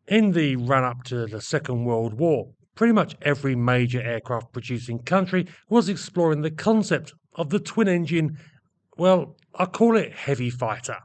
In the run-up to the Second World War, pretty much every major aircraft producing country was exploring the concept of the twin-engine, well, I call it heavy fighter.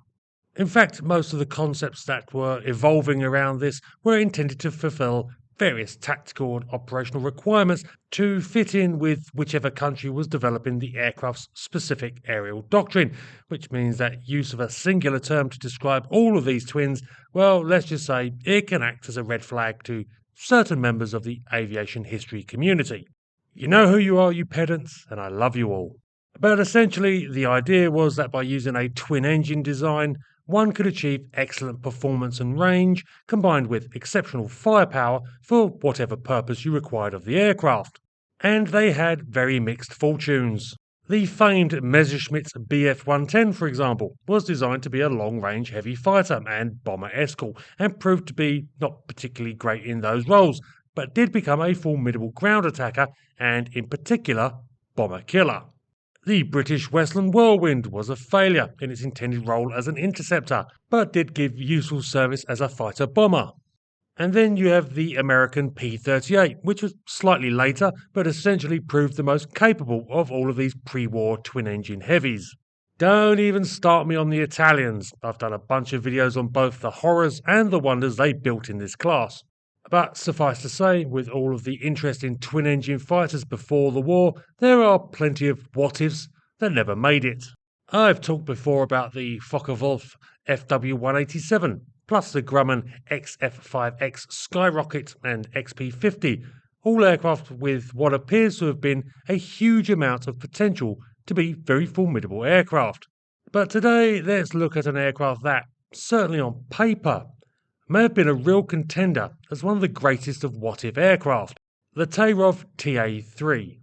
In fact, most of the concepts that were evolving around this were intended to fulfill various tactical and operational requirements to fit in with whichever country was developing the aircraft's specific aerial doctrine, which means that use of a singular term to describe all of these twins, well, let's just say it can act as a red flag to certain members of the aviation history community. You know who you are, you pedants, and I love you all. But essentially, the idea was that by using a twin engine design, one could achieve excellent performance and range, combined with exceptional firepower for whatever purpose you required of the aircraft. And they had very mixed fortunes. The famed Messerschmitt Bf-110, for example, was designed to be a long-range heavy fighter and bomber escort, and proved to be not particularly great in those roles, but did become a formidable ground attacker and, in particular, bomber killer. The British Westland Whirlwind was a failure in its intended role as an interceptor, but did give useful service as a fighter bomber. And then you have the American P-38, which was slightly later, but essentially proved the most capable of all of these pre-war twin-engine heavies. Don't even start me on the Italians. I've done a bunch of videos on both the horrors and the wonders they built in this class. But suffice to say, with all of the interest in twin-engine fighters before the war, there are plenty of what-ifs that never made it. I've talked before about the Focke-Wulf FW-187, plus the Grumman XF-5X Skyrocket and XP-50, all aircraft with what appears to have been a huge amount of potential to be very formidable aircraft. But today, let's look at an aircraft that, certainly on paper, may have been a real contender as one of the greatest of what-if aircraft, the Tairov Ta-3.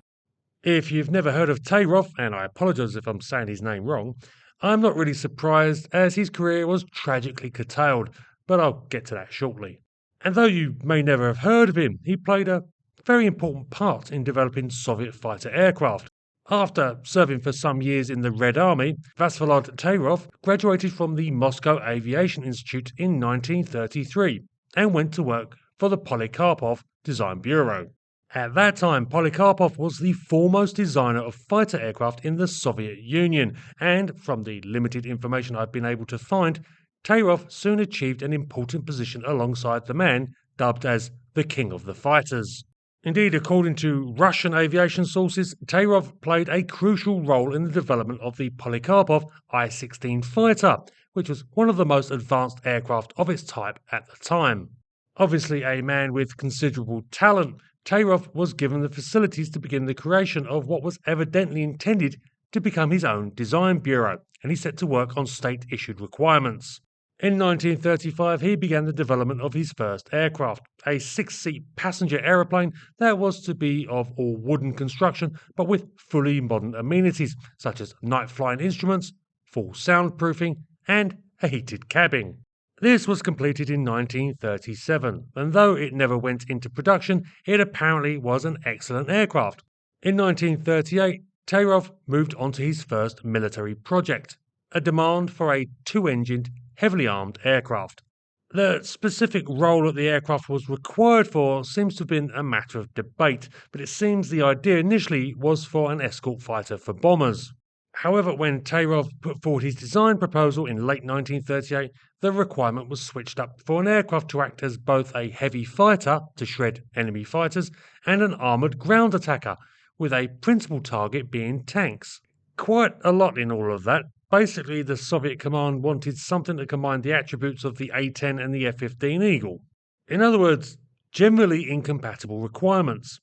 If you've never heard of Tairov, and I apologise if I'm saying his name wrong, I'm not really surprised as his career was tragically curtailed, but I'll get to that shortly. And though you may never have heard of him, he played a very important part in developing Soviet fighter aircraft. After serving for some years in the Red Army, Vyacheslav Tairov graduated from the Moscow Aviation Institute in 1933 and went to work for the Polikarpov Design Bureau. At that time, Polikarpov was the foremost designer of fighter aircraft in the Soviet Union, and from the limited information I've been able to find, Tairov soon achieved an important position alongside the man dubbed as the King of the Fighters. Indeed, according to Russian aviation sources, Tairov played a crucial role in the development of the Polikarpov I-16 fighter, which was one of the most advanced aircraft of its type at the time. Obviously a man with considerable talent, Tairov was given the facilities to begin the creation of what was evidently intended to become his own design bureau, and he set to work on state-issued requirements. In 1935, he began the development of his first aircraft, a 6-seat passenger aeroplane that was to be of all wooden construction but with fully modern amenities such as night flying instruments, full soundproofing, and a heated cabin. This was completed in 1937, and though it never went into production, it apparently was an excellent aircraft. In 1938, Tairov moved on to his first military project, a demand for a two-engined heavily armed aircraft. The specific role that the aircraft was required for seems to have been a matter of debate, but it seems the idea initially was for an escort fighter for bombers. However, when Tairov put forward his design proposal in late 1938, the requirement was switched up for an aircraft to act as both a heavy fighter to shred enemy fighters and an armoured ground attacker, with a principal target being tanks. Quite a lot in all of that. Basically, the Soviet command wanted something that combined the attributes of the A-10 and the F-15 Eagle. In other words, generally incompatible requirements.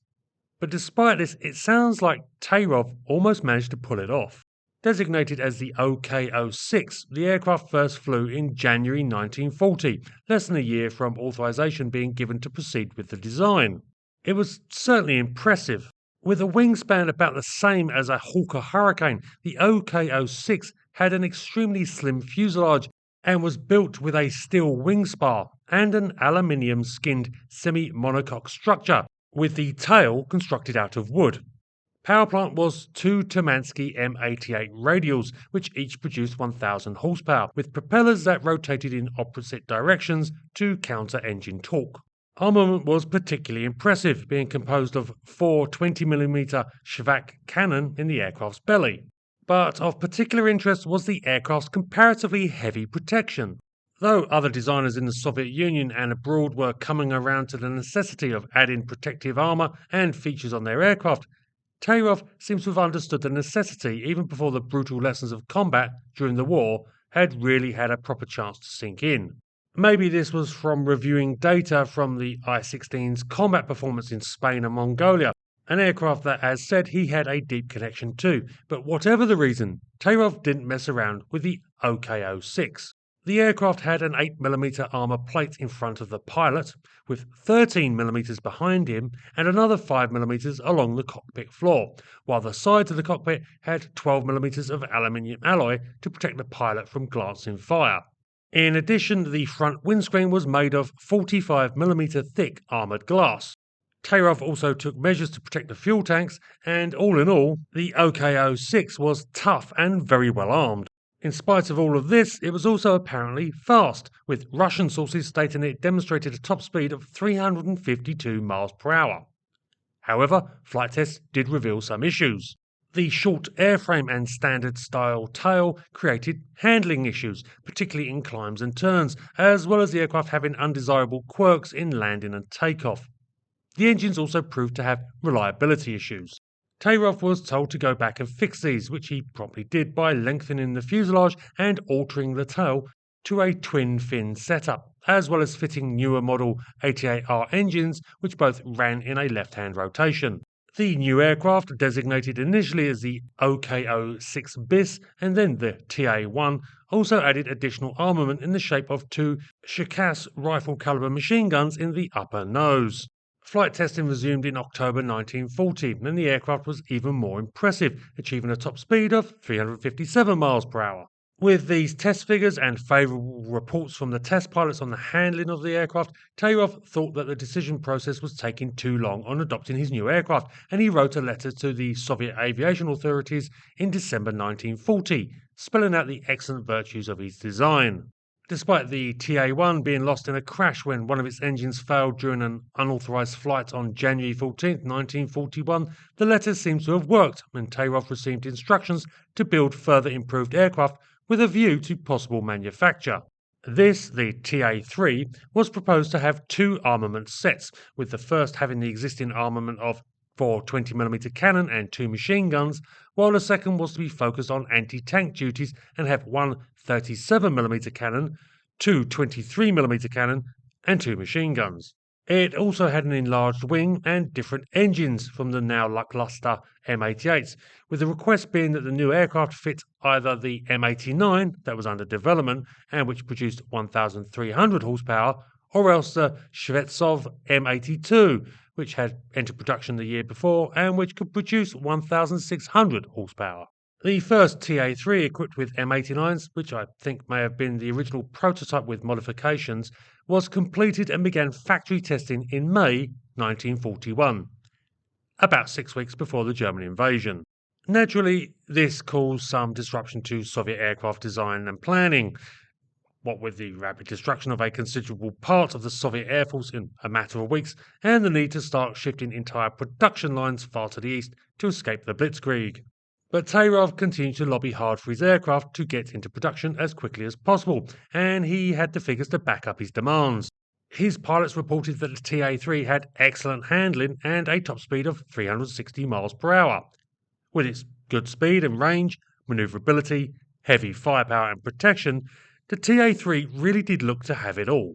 But despite this, it sounds like Tairov almost managed to pull it off. Designated as the OK-06, the aircraft first flew in January 1940, less than a year from authorization being given to proceed with the design. It was certainly impressive. With a wingspan about the same as a Hawker Hurricane, the OK-06 had an extremely slim fuselage and was built with a steel wing spar and an aluminium-skinned semi-monocoque structure, with the tail constructed out of wood. Power plant was two Termansky M88 radials, which each produced 1,000 horsepower, with propellers that rotated in opposite directions to counter engine torque. Armament was particularly impressive, being composed of four 20mm Shvak cannon in the aircraft's belly. But of particular interest was the aircraft's comparatively heavy protection. Though other designers in the Soviet Union and abroad were coming around to the necessity of adding protective armour and features on their aircraft, Tairov seems to have understood the necessity even before the brutal lessons of combat during the war had really had a proper chance to sink in. Maybe this was from reviewing data from the I-16's combat performance in Spain and Mongolia, an aircraft that, as said, he had a deep connection to. But whatever the reason, Tairov didn't mess around with the OK-06. The aircraft had an 8mm armour plate in front of the pilot, with 13mm behind him and another 5mm along the cockpit floor, while the sides of the cockpit had 12mm of aluminium alloy to protect the pilot from glancing fire. In addition, the front windscreen was made of 45mm thick armoured glass. Tairov also took measures to protect the fuel tanks, and all in all, the OK-06 was tough and very well armed. In spite of all of this, it was also apparently fast, with Russian sources stating it demonstrated a top speed of 352 miles per hour. However, flight tests did reveal some issues. The short airframe and standard style tail created handling issues, particularly in climbs and turns, as well as the aircraft having undesirable quirks in landing and takeoff. The engines also proved to have reliability issues. Tairov was told to go back and fix these, which he promptly did by lengthening the fuselage and altering the tail to a twin-fin setup, as well as fitting newer model 88R engines, which both ran in a left-hand rotation. The new aircraft, designated initially as the OK-06 bis and then the Ta-1, also added additional armament in the shape of two Shkas rifle-caliber machine guns in the upper nose. Flight testing resumed in October 1940, and the aircraft was even more impressive, achieving a top speed of 357 miles per hour. With these test figures and favourable reports from the test pilots on the handling of the aircraft, Tairov thought that the decision process was taking too long on adopting his new aircraft, and he wrote a letter to the Soviet aviation authorities in December 1940, spelling out the excellent virtues of his design. Despite the Ta-1 being lost in a crash when one of its engines failed during an unauthorised flight on January 14, 1941, the letter seems to have worked, and Tairov received instructions to build further improved aircraft with a view to possible manufacture. This, the Ta-3, was proposed to have two armament sets, with the first having the existing armament of four 20mm cannon and two machine guns, while the second was to be focused on anti-tank duties and have one 37mm cannon, two 23mm cannon, and two machine guns. It also had an enlarged wing and different engines from the now lackluster M88s, with the request being that the new aircraft fit either the M89 that was under development and which produced 1,300 horsepower, or else the Shvetsov M82, which had entered production the year before and which could produce 1,600 horsepower. The first Ta-3 equipped with M89s, which I think may have been the original prototype with modifications, was completed and began factory testing in May 1941, about 6 weeks before the German invasion. Naturally, this caused some disruption to Soviet aircraft design and planning. What with the rapid destruction of a considerable part of the Soviet Air Force in a matter of weeks, and the need to start shifting entire production lines far to the east to escape the blitzkrieg. But Tairov continued to lobby hard for his aircraft to get into production as quickly as possible, and he had the figures to back up his demands. His pilots reported that the Ta-3 had excellent handling and a top speed of 360 miles per hour. With its good speed and range, manoeuvrability, heavy firepower and protection, the Ta-3 really did look to have it all.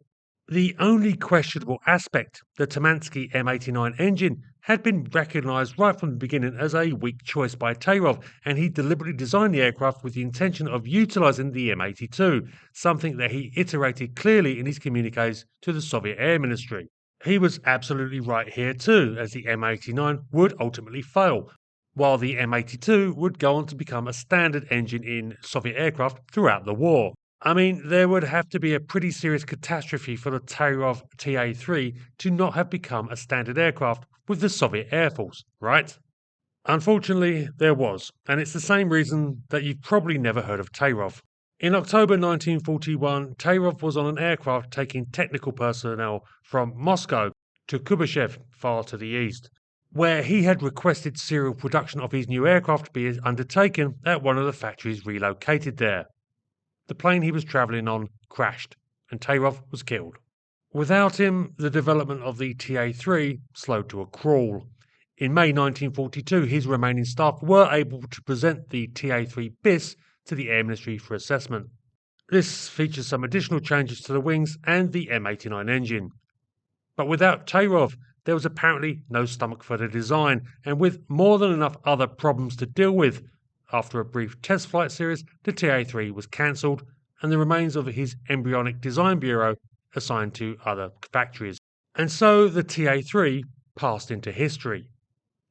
The only questionable aspect, the Termansky M89 engine, had been recognised right from the beginning as a weak choice by Tairov, and he deliberately designed the aircraft with the intention of utilising the M82, something that he iterated clearly in his communiques to the Soviet Air Ministry. He was absolutely right here too, as the M89 would ultimately fail, while the M82 would go on to become a standard engine in Soviet aircraft throughout the war. I mean, there would have to be a pretty serious catastrophe for the Tairov Ta-3 to not have become a standard aircraft with the Soviet Air Force, right? Unfortunately, there was, and it's the same reason that you've probably never heard of Tairov. In October 1941, Tairov was on an aircraft taking technical personnel from Moscow to Kubyshev, far to the east, where he had requested serial production of his new aircraft be undertaken at one of the factories relocated there. The plane he was travelling on crashed, and Tairov was killed. Without him, the development of the Ta-3 slowed to a crawl. In May 1942, his remaining staff were able to present the Ta-3 BIS to the Air Ministry for assessment. This features some additional changes to the wings and the M89 engine. But without Tairov, there was apparently no stomach for the design, and with more than enough other problems to deal with, after a brief test flight series, the Ta-3 was cancelled and the remains of his embryonic design bureau assigned to other factories. And so the Ta-3 passed into history.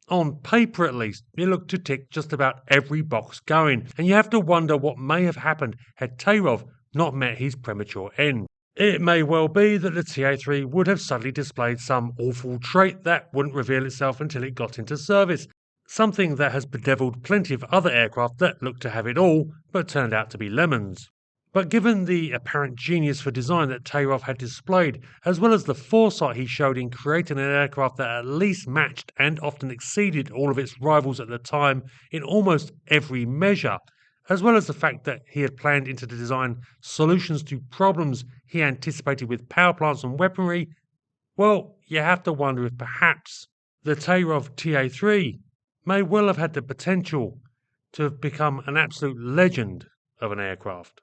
On paper at least, it looked to tick just about every box going, and you have to wonder what may have happened had Tairov not met his premature end. It may well be that the Ta-3 would have suddenly displayed some awful trait that wouldn't reveal itself until it got into service, something that has bedeviled plenty of other aircraft that looked to have it all, but turned out to be lemons. But given the apparent genius for design that Tairov had displayed, as well as the foresight he showed in creating an aircraft that at least matched and often exceeded all of its rivals at the time in almost every measure, as well as the fact that he had planned into the design solutions to problems he anticipated with power plants and weaponry, well, you have to wonder if perhaps the Tairov Ta-3 may well have had the potential to have become an absolute legend of an aircraft.